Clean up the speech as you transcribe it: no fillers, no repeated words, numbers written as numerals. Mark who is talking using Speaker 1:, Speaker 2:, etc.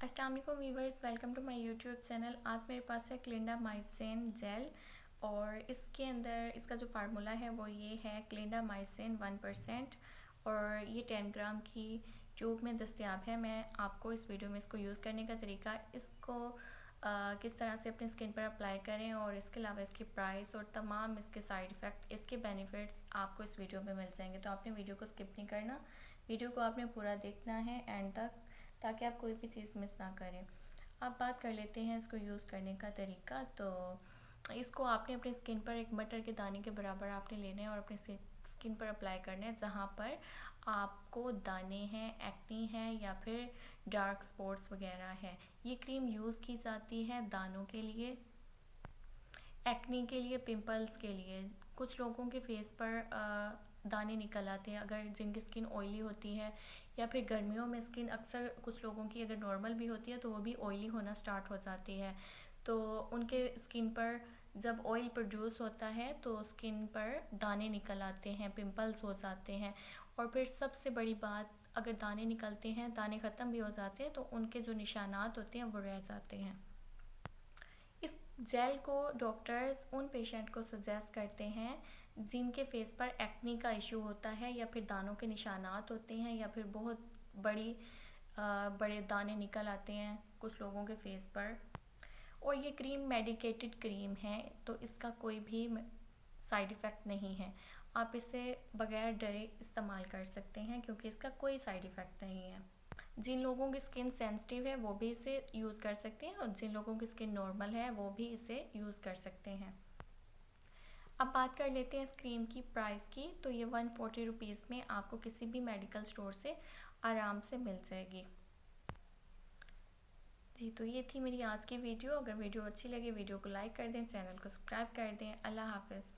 Speaker 1: अस्सलाम वालेकुम viewers, welcome to my YouTube channel. आज मेरे पास है क्लिंडामाइसिन जेल और इसके अंदर इसका जो फार्मूला है वो ये है क्लिंडामाइसिन 1% और ये 10 ग्राम की ट्यूब में दस्तयाब है। मैं आपको इस वीडियो में इसको यूज़ करने का तरीका, इसको किस तरह से अपनी स्किन पर अप्लाई करें और इसके अलावा इसकी प्राइस और तमाम इसके साइड इफ़ेक्ट, इसके बेनिफिट्स आपको इस वीडियो में मिल जाएंगे। तो आपने वीडियो को स्किप नहीं करना, वीडियो को आपने पूरा देखना है एंड तक, ताकि आप कोई भी चीज़ मिस ना करें। अब बात कर लेते हैं इसको यूज़ करने का तरीका। तो इसको आपने अपनी स्किन पर एक मटर के दाने के बराबर आपने लेना है और अपनी स्किन पर अप्लाई करना है जहाँ पर आपको दाने हैं, एक्नी है या फिर डार्क स्पॉट्स वगैरह है। ये क्रीम यूज़ की जाती है दानों के लिए, एक्नी के लिए, पिंपल्स के लिए। कुछ लोगों के फेस पर दाने निकल आते हैं अगर जिनकी स्किन ऑयली होती है, या फिर गर्मियों में स्किन अक्सर कुछ लोगों की अगर नॉर्मल भी होती है तो वो भी ऑयली होना स्टार्ट हो जाती है। तो उनके स्किन पर जब ऑयल प्रोड्यूस होता है तो स्किन पर दाने निकल आते हैं, पिंपल्स हो जाते हैं। और फिर सबसे बड़ी बात, अगर दाने निकलते हैं, दाने ख़त्म भी हो जाते हैं तो उनके जो निशानात होते हैं वो रह जाते हैं। इस जेल को डॉक्टर्स उन पेशेंट को सजेस्ट करते हैं जिनके फेस पर एक्नी का इशू होता है या फिर दानों के निशानात होते हैं या फिर बहुत बड़े दाने निकल आते हैं कुछ लोगों के फेस पर। और ये क्रीम मेडिकेटेड क्रीम है तो इसका कोई भी साइड इफ़ेक्ट नहीं है। आप इसे बगैर डरे इस्तेमाल कर सकते हैं क्योंकि इसका कोई साइड इफ़ेक्ट नहीं है। जिन लोगों की स्किन सेंसिटिव है वो भी इसे यूज़ कर सकते हैं और जिन लोगों की स्किन नॉर्मल है वो भी इसे यूज़ कर सकते हैं। अब बात कर लेते हैं इस क्रीम की प्राइस की। तो ये 140 रुपीज़ में आपको किसी भी मेडिकल स्टोर से आराम से मिल जाएगी। जी, तो ये थी मेरी आज की वीडियो। अगर वीडियो अच्छी लगे वीडियो को लाइक कर दें, चैनल को सब्सक्राइब कर दें। अल्लाह हाफ़िज़।